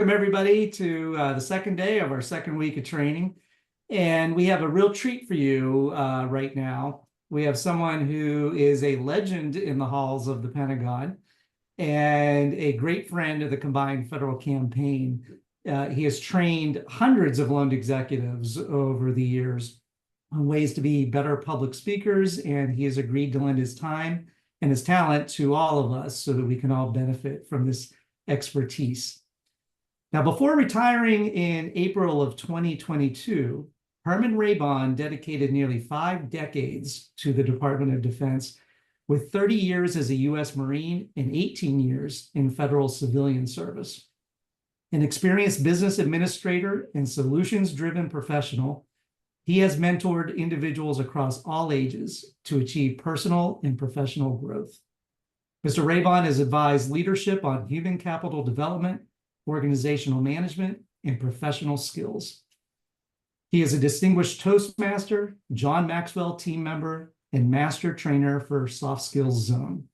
Welcome everybody to the second day of our second week of training. And we have a real treat for you right now. We have someone who is a legend in the halls of the Pentagon and a great friend of the Combined Federal Campaign. He has trained hundreds of loaned executives over the years on ways to be better public speakers, and he has agreed to lend his time and his talent to all of us so that we can all benefit from this expertise. Now, before retiring in April of 2022, Herman Raybon dedicated nearly 5 decades to the Department of Defense, with 30 years as a U.S. Marine and 18 years in federal civilian service. An experienced business administrator and solutions-driven professional, he has mentored individuals across all ages to achieve personal and professional growth. Mr. Raybon has advised leadership on human capital development, organizational management, and professional skills. He is a distinguished Toastmaster, John Maxwell team member, and master trainer for Soft Skills Zone.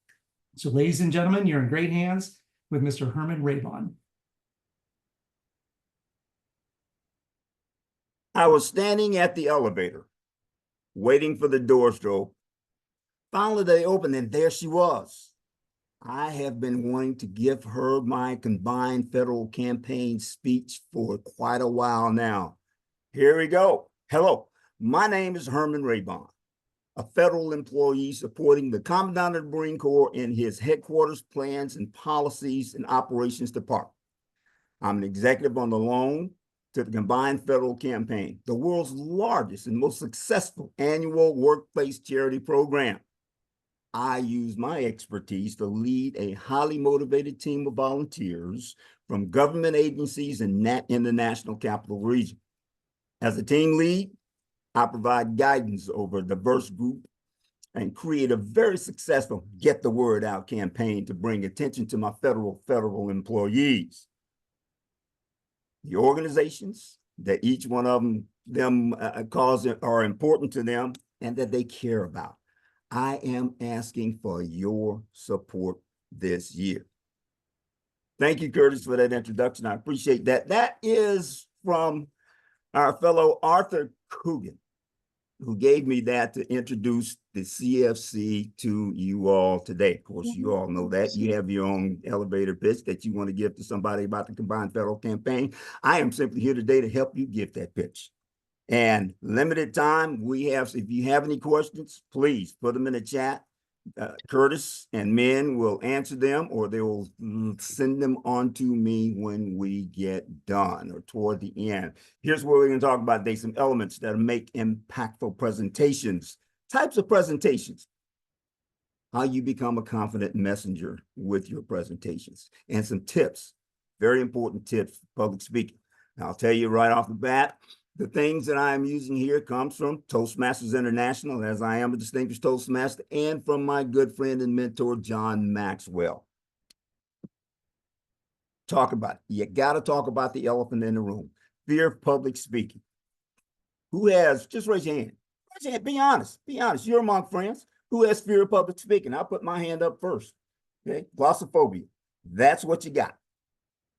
So ladies and gentlemen, you're in great hands with Mr. Herman Raybon. I was standing at the elevator, waiting for the doors to open. Finally, they opened, and there she was. I have been wanting to give her my Combined Federal Campaign speech for quite a while now. Here we go. Hello, my name is Herman Raybon, a federal employee supporting the Commandant of the Marine Corps in his headquarters plans and policies and operations department. I'm an executive on the loan to the Combined Federal Campaign, the world's largest and most successful annual workplace charity program. I use my expertise to lead a highly motivated team of volunteers from government agencies in the National Capital Region. As a team lead, I provide guidance over a diverse group and create a very successful Get the Word Out campaign to bring attention to my federal employees. The organizations that each one of them are important to them and that they care about. I am asking for your support this year. Thank you, Curtis, for that introduction. I appreciate that. That is from our fellow Arthur Coogan, who gave me that to introduce the CFC to you all today. Of course, you all know that. You have your own elevator pitch that you want to give to somebody about the Combined Federal Campaign. I am simply here today to help you give that pitch. And limited time, if you have any questions, please put them in the chat. Curtis and Min will answer them, or they will send them on to me when we get done or toward the end. Here's what we're going to talk about today, some elements that make impactful presentations, types of presentations, how you become a confident messenger with your presentations, and some tips, very important tips for public speaking. Now, I'll tell you right off the bat, the things that I am using here comes from Toastmasters International, as I am a distinguished Toastmaster, and from my good friend and mentor, John Maxwell. Talk about it. You got to talk about the elephant in the room, fear of public speaking. Who has, just raise your hand. Raise your hand, be honest, be honest. You're among friends. Who has fear of public speaking? I'll put my hand up first. Okay, glossophobia. That's what you got.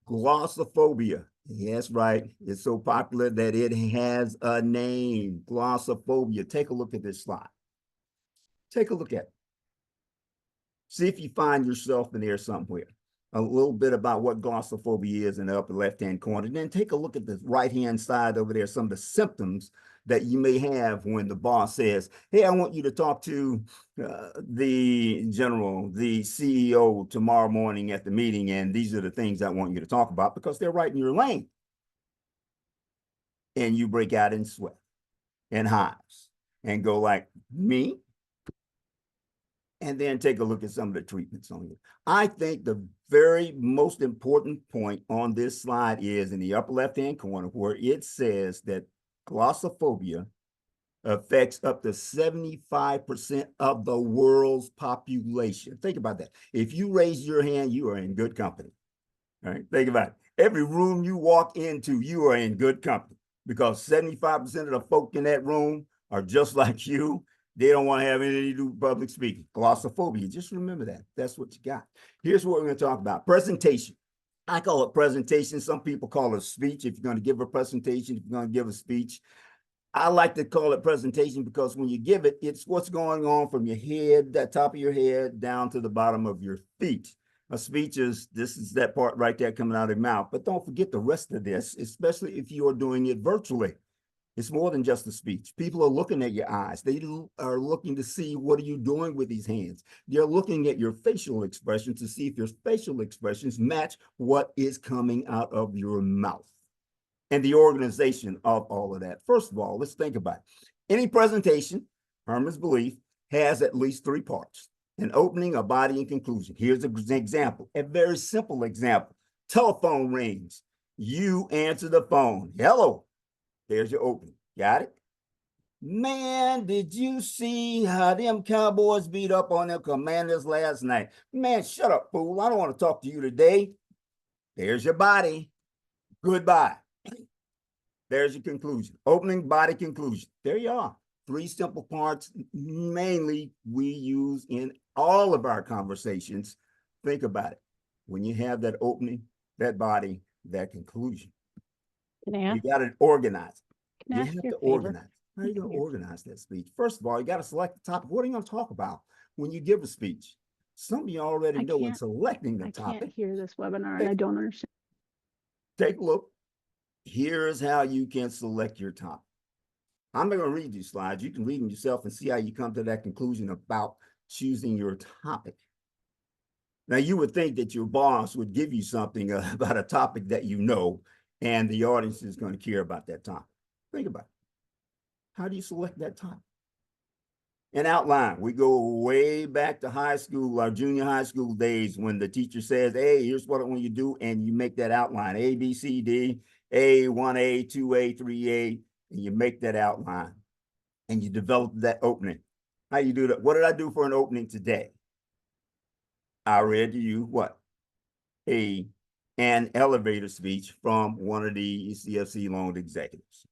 Glossophobia. Yes, right. It's so popular that it has a name, glossophobia. Take a look at this slide. Take a look at it. See if you find yourself in there somewhere. A little bit about what glossophobia is in the upper left-hand corner. Then take a look at the right-hand side over there, some of the symptoms that you may have when the boss says, hey, I want you to talk to the general, the CEO tomorrow morning at the meeting, and these are the things I want you to talk about, because they're right in your lane. And you break out in sweat and hives and go like, me? And then take a look at some of the treatments on you. I think the very most important point on this slide is in the upper left-hand corner, where it says that glossophobia affects up to 75% of the world's population. Think about that. If you raise your hand, you are in good company. All right, think about it. Every room you walk into, you are in good company, because 75% of the folk in that room are just like you. They don't want to have anything to do with public speaking. Glossophobia, just remember that. That's what you got. Here's what we're going to talk about. Presentation. I call it presentation. Some people call it speech. If you're going to give a presentation, if you're going to give a speech, I like to call it presentation because when you give it, it's what's going on from your head, that top of your head, down to the bottom of your feet. A speech is, this is that part right there coming out of your mouth. But don't forget the rest of this, especially if you are doing it virtually. It's more than just a speech. People are looking at your eyes. They are looking to see what are you doing with these hands. They're looking at your facial expressions to see if your facial expressions match what is coming out of your mouth. And the organization of all of that. First of all, let's think about it. Any presentation, Herman's belief, has at least 3 parts: an opening, a body, and conclusion. Here's an example, a very simple example. Telephone rings. You answer the phone. Hello. There's your opening. Got it? Man, did you see how them Cowboys beat up on them Commanders last night? Man, shut up, fool. I don't want to talk to you today. There's your body. Goodbye. There's your conclusion. Opening, body, conclusion. There you are. 3 simple parts, mainly we use in all of our conversations. Think about it. When you have that opening, that body, that conclusion, you got to organize. You have to organize. How are you going to organize that speech? First of all, you got to select the topic. What are you going to talk about when you give a speech? Some of you already know in selecting the topic. I can't hear this webinar and I don't understand. Take a look. Here's how you can select your topic. I'm not going to read these slides. You can read them yourself and see how you come to that conclusion about choosing your topic. Now, you would think that your boss would give you something about a topic that you know, and the audience is going to care about that topic. Think about it. How do you select that topic? An outline. We go way back to high school, our junior high school days, when the teacher says, hey, here's what I want you to do, and you make that outline, A, B, C, D, A, 1A, 2A, 3A, and you make that outline, and you develop that opening. How you do that? What did I do for an opening today? I read to you what? An elevator speech from one of the CFC loan executives.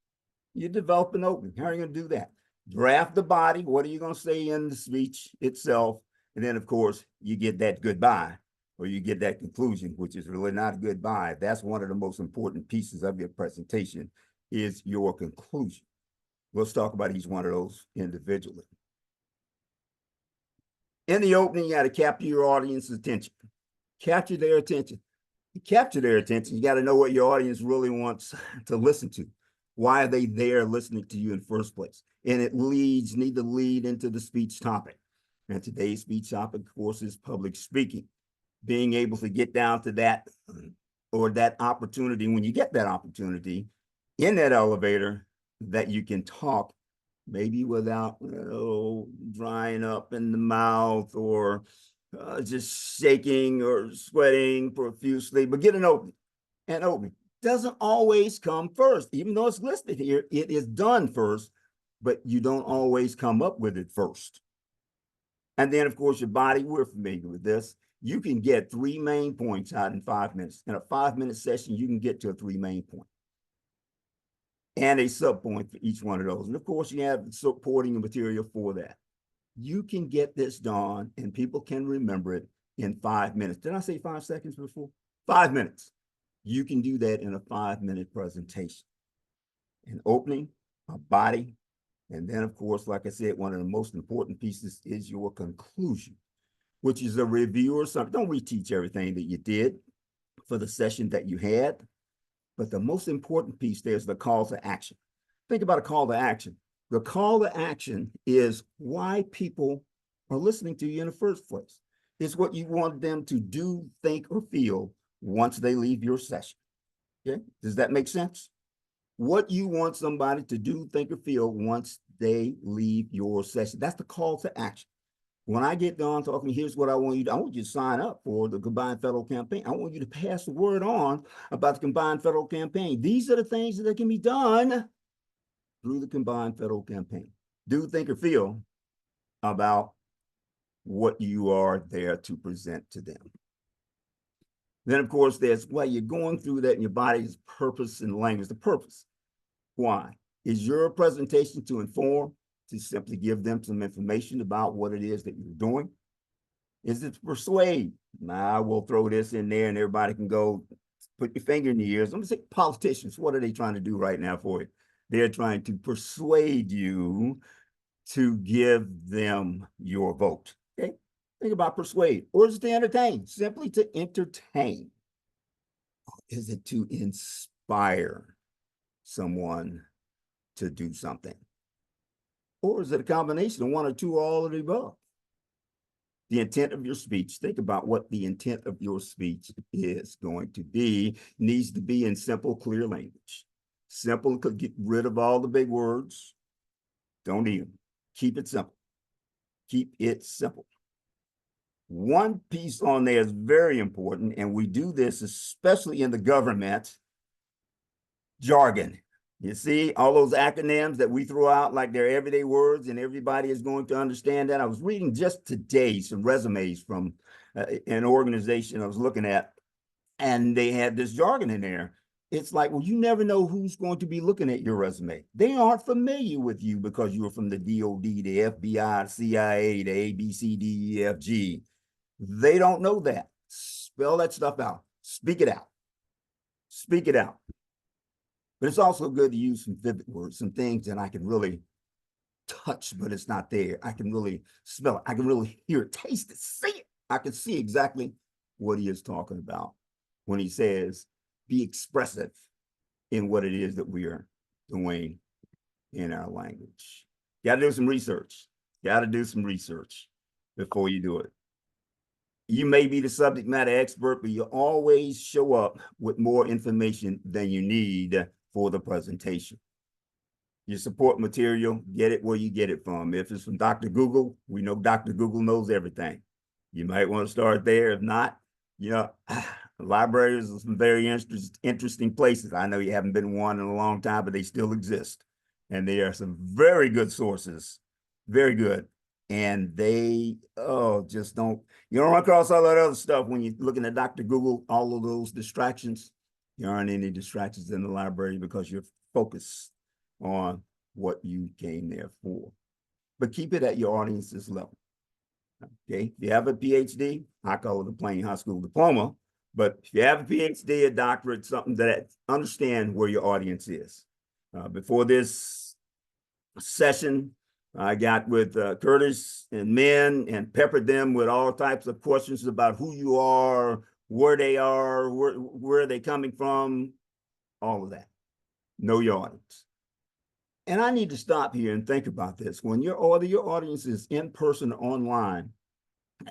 You develop an opening. How are you going to do that? Draft the body. What are you going to say in the speech itself? And then, of course, you get that goodbye, or you get that conclusion, which is really not a goodbye. That's one of the most important pieces of your presentation, is your conclusion. Let's talk about each one of those individually. In the opening, you got to capture your audience's attention. Capture their attention. To capture their attention, you got to know what your audience really wants to listen to. Why are they there listening to you in the first place? And it need to lead into the speech topic. And today's speech topic, of course, is public speaking. Being able to get down to that, or that opportunity, when you get that opportunity in that elevator, that you can talk maybe without drying up in the mouth, or just shaking or sweating profusely, but get an opening. An opening doesn't always come first. Even though it's listed here, it is done first, but you don't always come up with it first. And then, of course, your body, we're familiar with this. You can get 3 main points out in 5 minutes. In a 5-minute session, you can get to a 3 main point and a sub point for each one of those. And of course, you have supporting material for that. You can get this done, and people can remember it in 5 minutes. Did I say 5 seconds before? 5 minutes. You can do that in a 5-minute presentation. An opening, a body, and then, of course, like I said, one of the most important pieces is your conclusion, which is a review or something. Don't reteach everything that you did for the session that you had, but the most important piece there is the call to action. Think about a call to action. The call to action is why people are listening to you in the first place. It's what you want them to do, think, or feel once they leave your session. Okay? Does that make sense? What you want somebody to do, think, or feel once they leave your session. That's the call to action. When I get done talking, here's what I want you to do. I want you to sign up for the Combined Federal Campaign. I want you to pass the word on about the Combined Federal Campaign. These are the things that can be done through the Combined Federal Campaign. Do, think, or feel about what you are there to present to them. Then, of course, there's while you're going through that in your body's purpose and language. The purpose. Why? Is your presentation to inform, to simply give them some information about what it is that you're doing? Is it to persuade? Nah, we'll throw this in there and everybody can go put your finger in your ears. I'm gonna say politicians, what are they trying to do right now for you? They're trying to persuade you to give them your vote. Okay. Think about persuade. Or is it to entertain? Simply to entertain. Is it to inspire someone to do something? Or is it a combination of one or two, or all of the above? The intent of your speech, think about what the intent of your speech is going to be, needs to be in simple, clear language. Simple, could get rid of all the big words. Don't need them. Keep it simple. Keep it simple. One piece on there is very important, and we do this especially in the government: jargon. You see all those acronyms that we throw out like they're everyday words and everybody is going to understand that. I was reading just today some resumes from an organization I was looking at, and they had this jargon in there. It's like, well, you never know who's going to be looking at your resume. They aren't familiar with you because you're from the DOD, the FBI, the CIA, the A, B, C, D, E, F, G. They don't know that. Spell that stuff out. Speak it out. Speak it out. But it's also good to use some vivid words, some things that I can really touch, but it's not there. I can really smell it. I can really hear it, taste it, see it. I can see exactly what he is talking about when he says, be expressive in what it is that we are doing in our language. Got to do some research. Got to do some research before you do it. You may be the subject matter expert, but you always show up with more information than you need for the presentation. Your support material, get it where you get it from. If it's from Dr. Google, we know Dr. Google knows everything. You might want to start there. If not, you know, libraries are some very interesting places. I know you haven't been one in a long time, but they still exist. And they are some very good sources, very good. And they, just don't, you don't run across all that other stuff when you're looking at Dr. Google, all of those distractions. There aren't any distractions in the library because you're focused on what you came there for. But keep it at your audience's level. Okay, if you have a PhD, I call it a plain high school diploma. But if you have a PhD, a doctorate, something that understand where your audience is. Before this session, I got with Curtis and Min and peppered them with all types of questions about who you are, where they are, where are they coming from, all of that. Know your audience. And I need to stop here and think about this. When your audience is in person or online,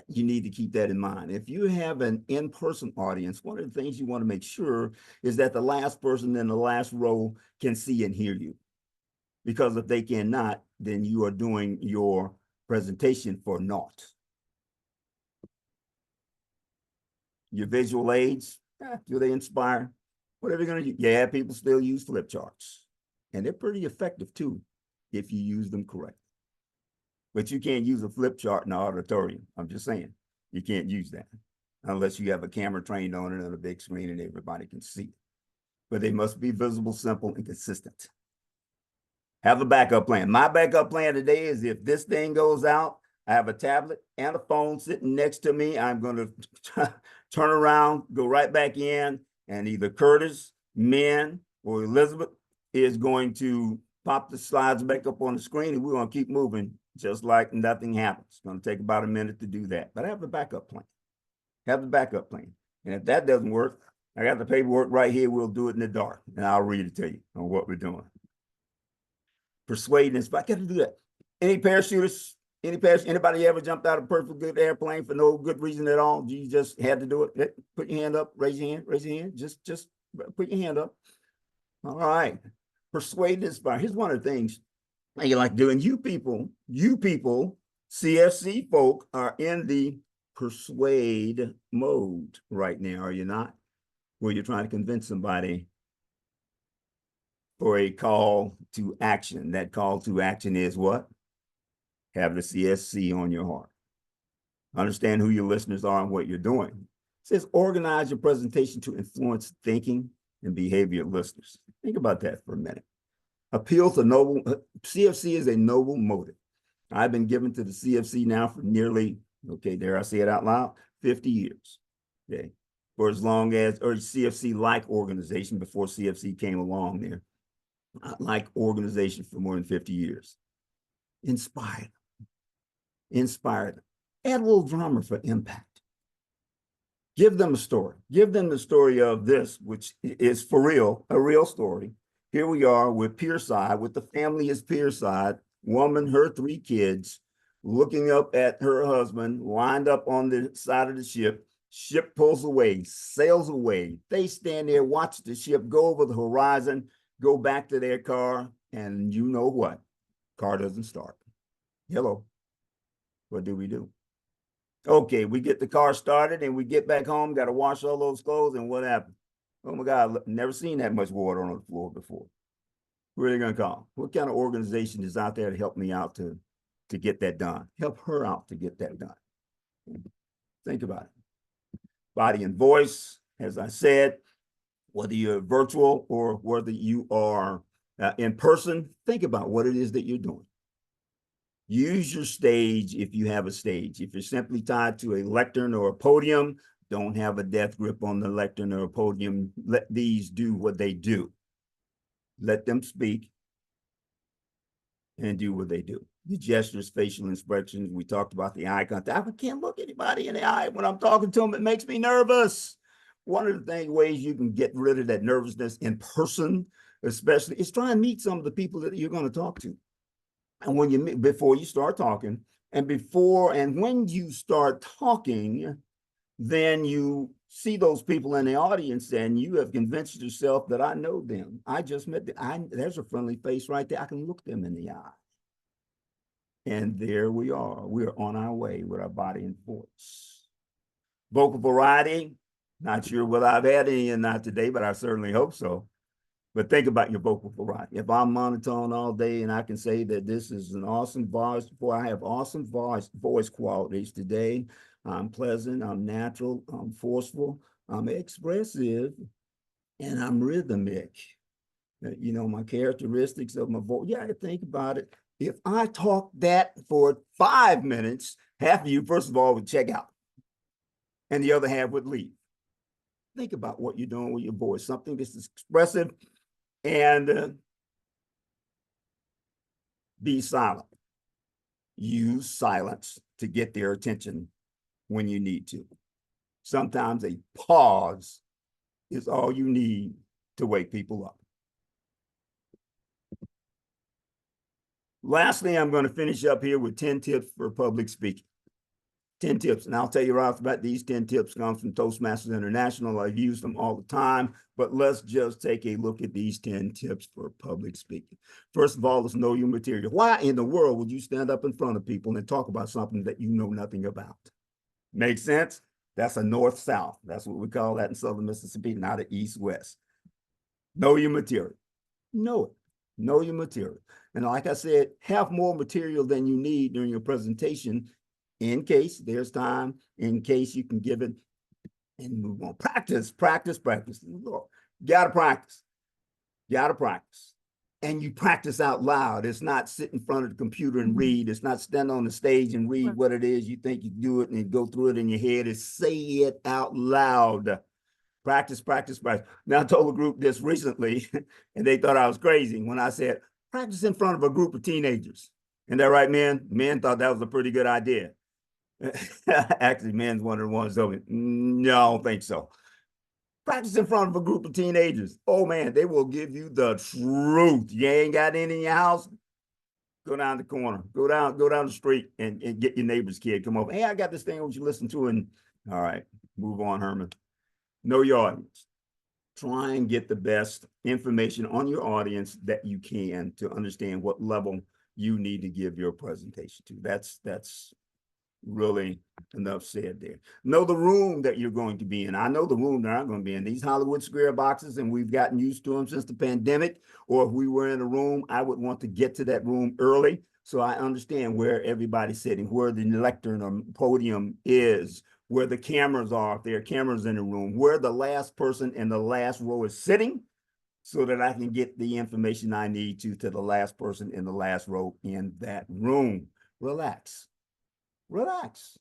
you need to keep that in mind. If you have an in-person audience, one of the things you want to make sure is that the last person in the last row can see and hear you. Because if they cannot, then you are doing your presentation for naught. Your visual aids, do they inspire? Whatever you're going to use. Yeah, people still use flip charts. And they're pretty effective too, if you use them correctly. But you can't use a flip chart in the auditorium. I'm just saying, you can't use that unless you have a camera trained on it on a big screen and everybody can see it. But they must be visible, simple, and consistent. Have a backup plan. My backup plan today is if this thing goes out, I have a tablet and a phone sitting next to me. I'm going to turn around, go right back in, and either Curtis, Min, or Elizabeth is going to pop the slides back up on the screen, and we're going to keep moving just like nothing happens. It's going to take about a minute to do that, but I have the backup plan. Have the backup plan. And if that doesn't work, I got the paperwork right here. We'll do it in the dark, and I'll read it to you on what we're doing. Persuading, I got to do that. Any parachutists? Anybody ever jumped out of a perfect good airplane for no good reason at all? You just had to do it. Put your hand up, raise your hand, just put your hand up. All right. Persuade, inspire. Here's one of the things I like doing. You people, CFC folk are in the persuade mode right now, are you not? Where you're trying to convince somebody for a call to action. That call to action is what? Have the CSC on your heart. Understand who your listeners are and what you're doing. It says organize your presentation to influence thinking and behavior of listeners. Think about that for a minute. Appeal to noble, CFC is a noble motive. I've been given to the CFC now for nearly, okay, dare I say it out loud, 50 years. Okay. for as long as, or CFC-like organization before CFC came along there, like organization for more than 50 years. Inspired, inspired. Add a little drama for impact. Give them a story. Give them the story of this, which is for real, a real story. Here we are with Pierside, with the family as Pierside, woman, her 3 kids, looking up at her husband, lined up on the side of the ship. Ship pulls away, sails away. They stand there, watch the ship go over the horizon, go back to their car, and you know what? Car doesn't start. Hello. What do we do? Okay, we get the car started and we get back home, got to wash all those clothes, and what happened? Oh my God, never seen that much water on the floor before. Who are they going to call? What kind of organization is out there to help me out to get that done? Help her out to get that done. Think about it. Body and voice, as I said, whether you're virtual or whether you are in person, think about what it is that you're doing. Use your stage if you have a stage. If you're simply tied to a lectern or a podium, don't have a death grip on the lectern or a podium. Let these do what they do. Let them speak and do what they do. The gestures, facial expressions, we talked about the eye contact. I can't look anybody in the eye when I'm talking to them. It makes me nervous. One of the ways you can get rid of that nervousness in person, especially, is try and meet some of the people that you're going to talk to. And when you before you start talking, and when you start talking, then you see those people in the audience and you have convinced yourself that I know them. I just met them. There's a friendly face right there. I can look them in the eye. And there we are. We're on our way with our body and voice. Vocal variety, not sure whether I've had any or not today, but I certainly hope so. But think about your vocal variety. If I'm monotone all day and I can say that this is an awesome voice, boy, I have awesome voice qualities today. I'm pleasant, I'm natural, I'm forceful, I'm expressive, and I'm rhythmic. You know, my characteristics of my voice. Yeah, think about it. If I talk that for 5 minutes, half of you, first of all, would check out, and the other half would leave. Think about what you're doing with your voice, something that's expressive, and be silent. Use silence to get their attention when you need to. Sometimes a pause is all you need to wake people up. Lastly, I'm going to finish up here with 10 tips for public speaking. 10 tips, and I'll tell you right off the bat, these 10 tips come from Toastmasters International. I've used them all the time, but let's just take a look at these 10 tips for public speaking. First of all, let's know your material. Why in the world would you stand up in front of people and talk about something that you know nothing about? Make sense? That's a north-south. That's what we call that in Southern Mississippi, not an east-west. Know your material. Know it. Know your material. And like I said, have more material than you need during your presentation in case there's time, in case you can give it and move on. Practice, practice, practice. Gotta practice. Gotta practice. And you practice out loud. It's not sit in front of the computer and read. It's not stand on the stage and read what it is. You think you do it and go through it in your head. It's say it out loud. Practice, practice, practice. Now, I told a group this recently, and they thought I was crazy when I said, practice in front of a group of teenagers. Isn't that right, men? Men thought that was a pretty good idea. Actually, men's one of the ones told me, no, I don't think so. Practice in front of a group of teenagers. Oh, man, they will give you the truth. You ain't got any in your house? Go down the corner. Go down the street and get your neighbor's kid. Come over. Hey, I got this thing I want you to listen to. And all right, move on, Herman. Know your audience. Try and get the best information on your audience that you can to understand what level you need to give your presentation to. That's really enough said there. Know the room that you're going to be in. I know the room that I'm going to be in. These Hollywood square boxes, and we've gotten used to them since the pandemic. Or if we were in a room, I would want to get to that room early so I understand where everybody's sitting, where the lectern or podium is, where the cameras are, if there are cameras in the room, where the last person in the last row is sitting, so that I can get the information I need to the last person in the last row in that room. Relax. Relax.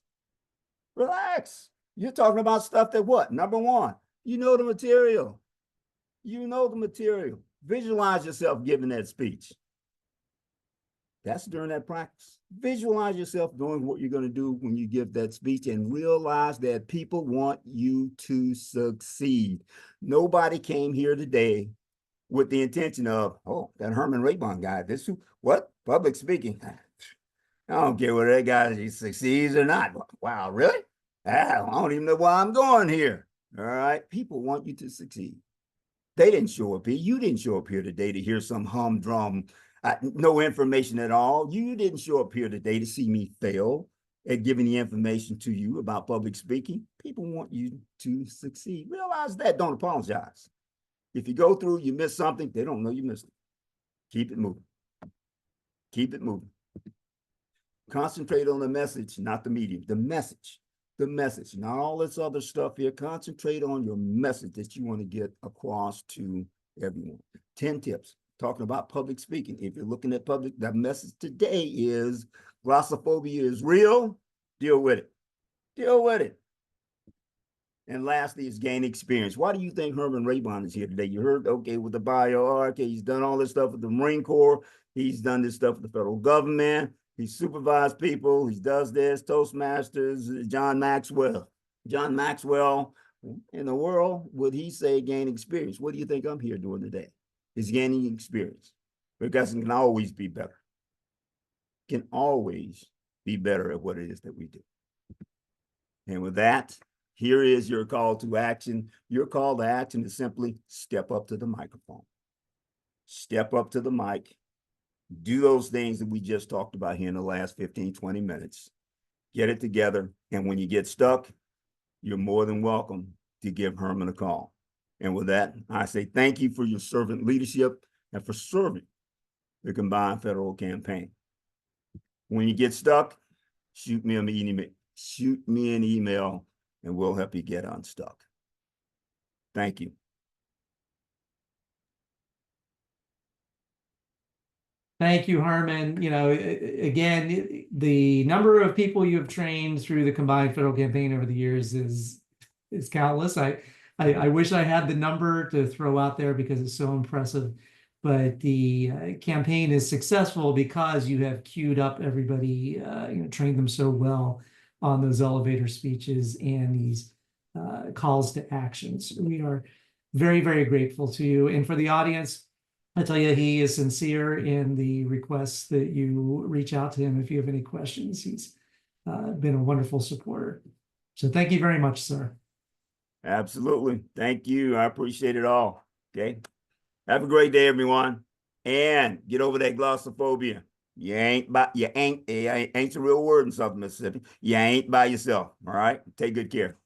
Relax. You're talking about stuff that what? Number one, you know the material. You know the material. Visualize yourself giving that speech. That's during that practice. Visualize yourself doing what you're going to do when you give that speech and realize that people want you to succeed. Nobody came here today with the intention of, oh, that Herman Raybon guy, this what? Public speaking. I don't care whether that guy succeeds or not. Wow, really? I don't even know why I'm going here. All right. People want you to succeed. They didn't show up here. You didn't show up here today to hear some humdrum, no information at all. You didn't show up here today to see me fail at giving the information to you about public speaking. People want you to succeed. Realize that. Don't apologize. If you go through, you miss something, they don't know you missed it. Keep it moving. Keep it moving. Concentrate on the message, not the medium. The message. The message, not all this other stuff here. Concentrate on your message that you want to get across to everyone. 10 tips talking about public speaking. If you're looking at public, the message today is glossophobia is real. Deal with it. Deal with it. And lastly is gain experience. Why do you think Herman Raybon is here today? You heard, okay, with the bio, okay, he's done all this stuff with the Marine Corps. He's done this stuff with the federal government. He supervised people. He does this, Toastmasters, John Maxwell. John Maxwell, in the world, would he say gain experience? What do you think I'm here doing today? Is gaining experience. Because it can always be better. Can always be better at what it is that we do. And with that, here is your call to action. Your call to action is simply step up to the microphone. Step up to the mic. Do those things that we just talked about here in the last 15, 20 minutes. Get it together. And when you get stuck, you're more than welcome to give Herman a call. And with that, I say thank you for your servant leadership and for serving the Combined Federal Campaign. When you get stuck, shoot me an email and we'll help you get unstuck. Thank you. Thank you, Herman. You know, again, the number of people you have trained through the Combined Federal Campaign over the years is countless. I wish I had the number to throw out there because it's so impressive. But the campaign is successful because you have queued up everybody, trained them so well on those elevator speeches and these calls to action. So we are very, very grateful to you. And for the audience, I tell you, he is sincere in the requests that you reach out to him if you have any questions. He's been a wonderful supporter. So thank you very much, sir. Absolutely. Thank you. I appreciate it all. Okay. Have a great day, everyone. And get over that glossophobia. Ain't a real word in Southern Mississippi. You ain't by yourself. All right. Take good care.